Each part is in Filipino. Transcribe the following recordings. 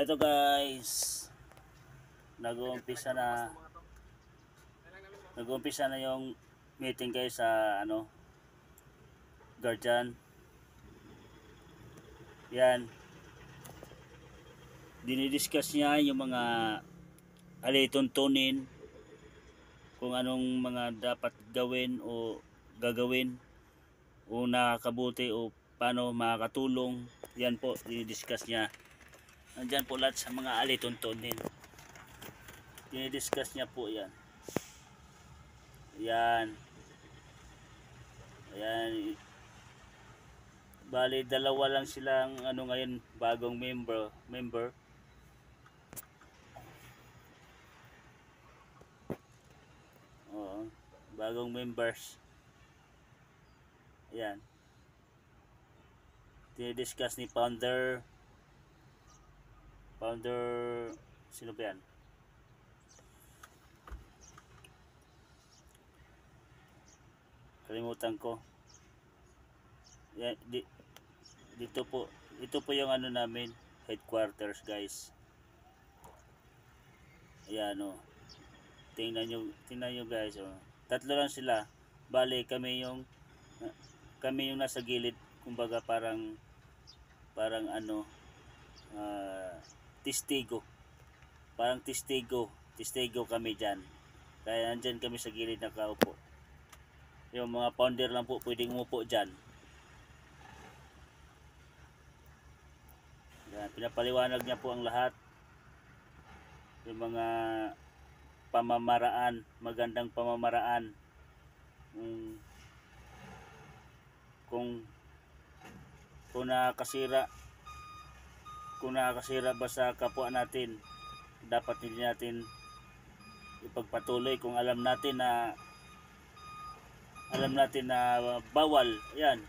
Ito guys, nag-uumpisa na yung meeting guys sa guardian. Yan. Dinidiscuss niya yung mga alituntunin, kung anong mga dapat gawin o gagawin o nakakabuti o paano makakatulong. Yan po, dinidiscuss niya. Nandyan po lahat sa mga alituntunin. Dinidiscuss niya po yan. Yan. Ayan. Bali, dalawa lang silang ngayon, bagong member. Oo, bagong members. Ayan. Dinidiscuss ni founder, sino ba yan? Kalimutan ko. Yan, ito po yung namin, headquarters guys. Ayan o. Tingnan nyo guys o. Tatlo lang sila. Bale kami yung nasa gilid, kumbaga parang testigo. Parang testigo kami dyan. Kaya andyan kami sa gilid nakaupo. Yung mga founder lang po pwedeng umupo dyan. Yan, pinapaliwanag niya po ang lahat. Yung mga pamamaraan, magandang pamamaraan. Kung nakakasira ba sa kapwa natin, dapat hindi natin ipagpatuloy kung alam natin na bawal. Yan.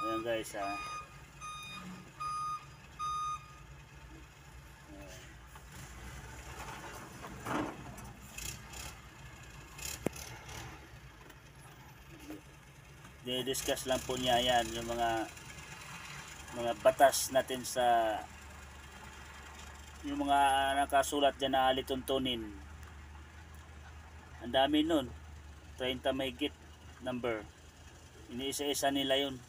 Ayan guys ha. Discuss lang po niya yan yung mga batas natin, sa yung mga nakasulat dyan na alituntunin. Ang dami nun, 30 mahigit number. Iniisa-isa nila yun.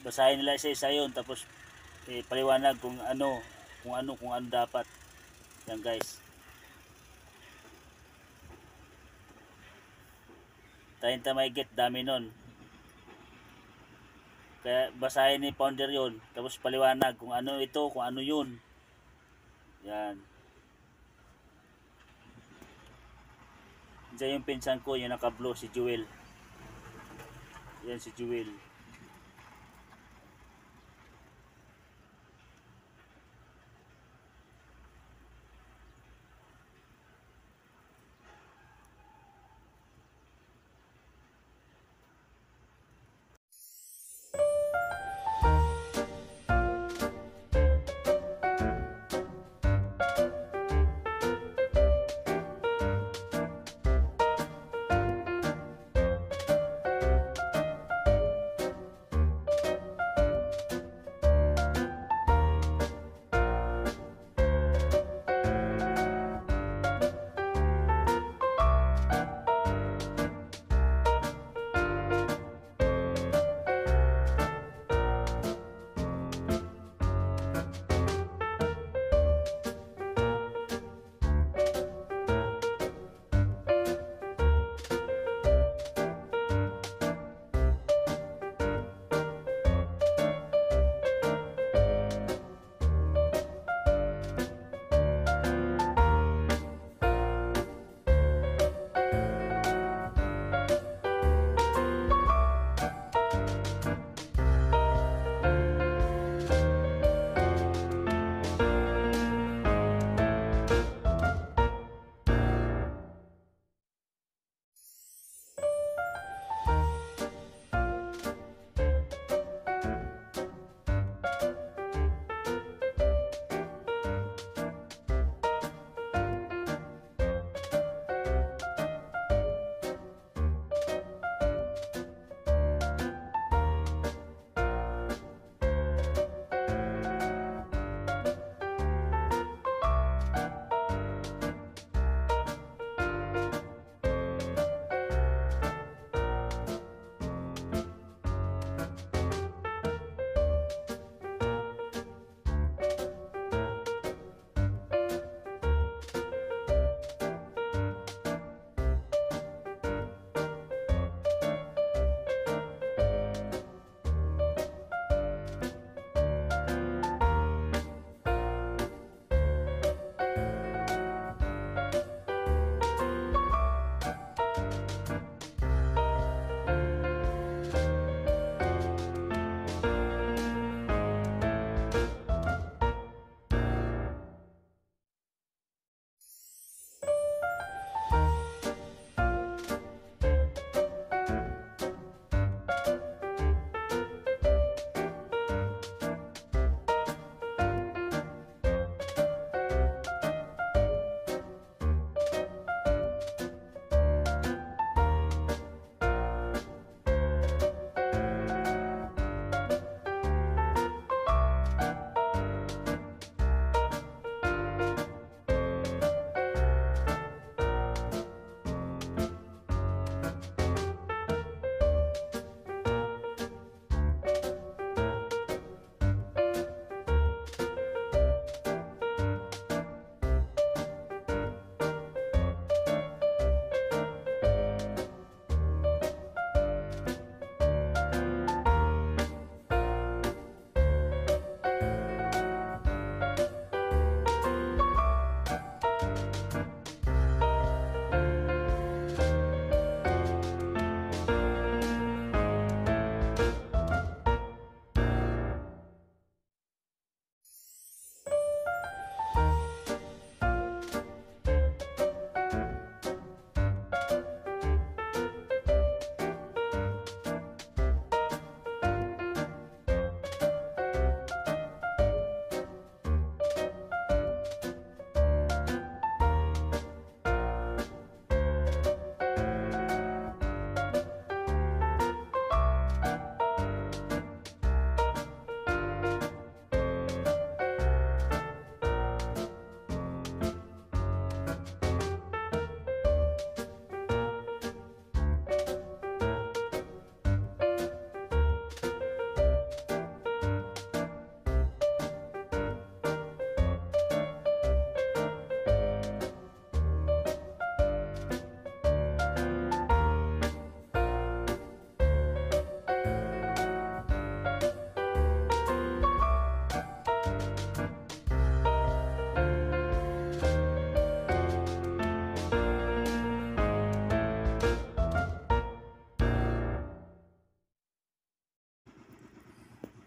Basahin nila isa-isa yun, tapos paliwanag kung ano dapat. Yan guys. 30 mahigit, dami nun. Kaya basahin ni founder yun, tapos paliwanag kung ano ito, kung ano yun. Yan. Diyan yung pinsan ko, yung naka-blue, si Jewel. Yan si Jewel.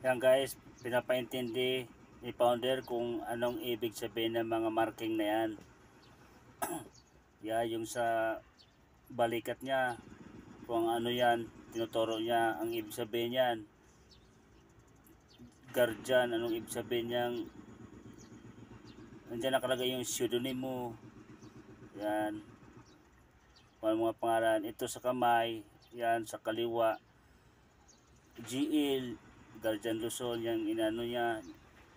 Yan guys, pinapaintindi ni founder kung anong ibig sabihin ng mga marking na yan. Yeah, yung sa balikat niya, kung ano yan, tinuturo niya ang ibig sabihin yan. Guardian, anong ibig sabihin niyang, nandiyan nakalagay yung pseudonym mo. Yan. Kung ano mga pangalan. Ito sa kamay, yan sa kaliwa. GL, Guardian Luzon, yung inano niya,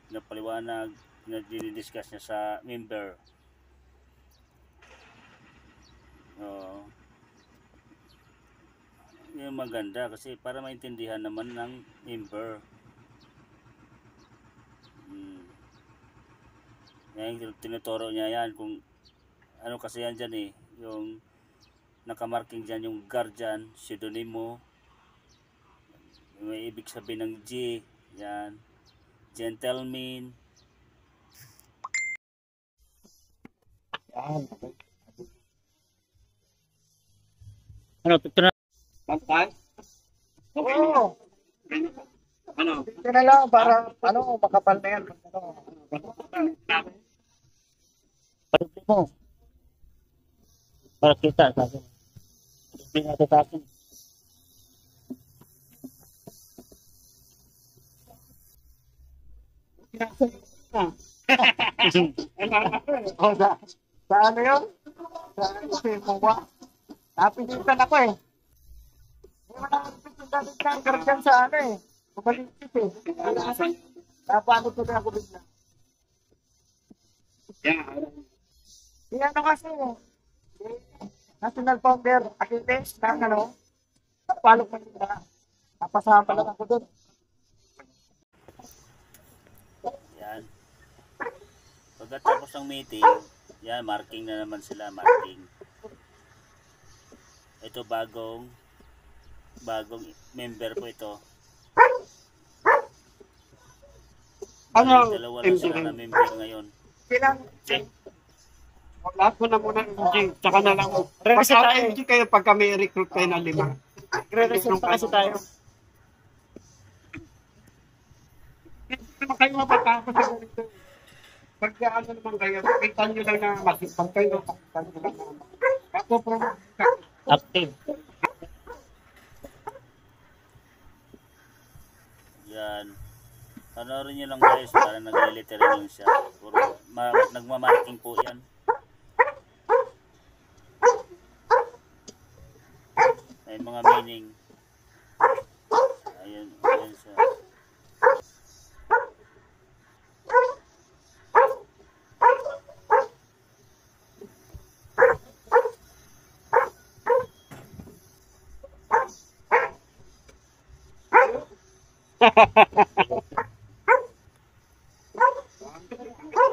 napaliwanag, na dinidiscuss niya sa member. Yung maganda kasi para maintindihan naman ng member. Yan, tinuturo niya yan kung ano kasi yan dyan yung nakamarking dyan yung guardian, pseudonym mo. May ibig sabihin ng G, yan, gentleman. Yan. Ano, ito na? Pantay? Oo. Ano? Ito na lang para makapal na yan. Parupi mo. Para kita sa akin. Parupi natin sa akin. Sa ano yun? Sa isip mo ba? Napilitan ako eh. Hindi mo nakakipit yung dalit ng gargan sa ano eh. Kumaligpit eh. Napano ko na ako bigla. Yan ano kasi eh. National founder Achilles ng ano. Palok mo nila. Napasama lang ako doon. Yan. Pagkatapos ng meeting, yan, marking na naman sila, marking. Ito bagong member po ito. Ano? Dalawa lang sila na member ngayon. Silang lahat mo na muna MG, tsaka na lang mo. Pagka MG kayo, pagka may recruit kayo na 5. Re-resume pa kasi tayo. Hindi naman kayo mapatapos sa ganito. Pagka ano naman kayo, kita nyo lang na masipag kayo. Ako po, Active. Yan. Panoorin nyo lang guys, para nag-lettering lang siya. Nagmamarking po yan. May mga meaning. Ayun, ayun siya.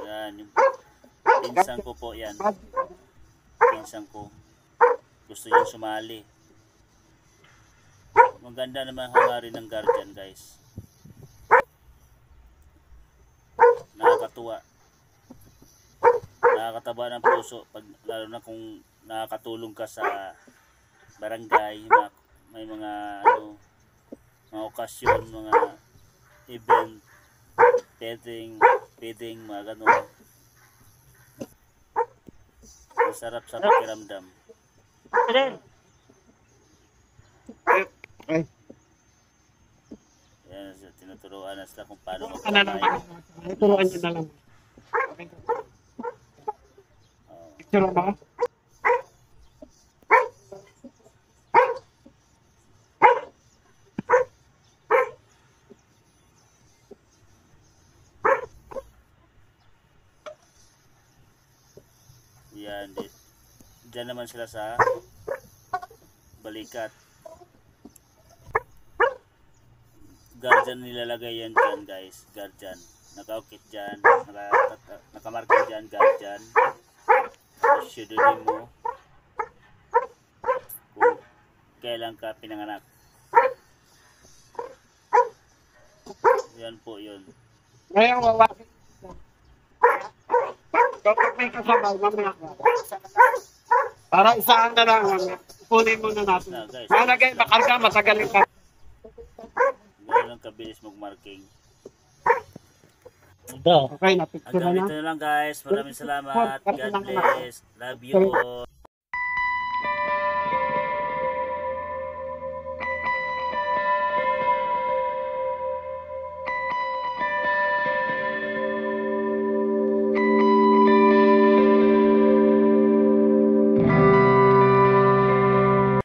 Yan, yung pinsan ko po yan. Pinsan ko. Gusto niya sumali. Maganda naman hangarin ng guardian guys. Nakakatuwa. Nakakataba ng puso pag, lalo na kung nakakatulong ka sa barangay, may mga mga okasyon, mga event, feeding, mga ganun. Masarap sa pakiramdam. Yan, tinuturuan na sila kung paano magpapay. turuan nyo na lang. Picture mo? Yan, dyan naman sila sa balikat. Guardian nilalagay yan dyan guys, guardian. Nakaukit dyan, nakamarking dyan, guardian. Pseudonym mo. Kung kailan ka pinanganak. Yan po yun. Ngayon, wawakit. Kapag may kasabay, mamaya ka. Para isaan na lang, kunin muna natin. Na, guys, Malagay, makarga, matagal ka. ngayon ganun kabilis mag-marking. Okay, Hanggang napicture na. dito na lang guys. Maraming salamat. God bless. Love you all.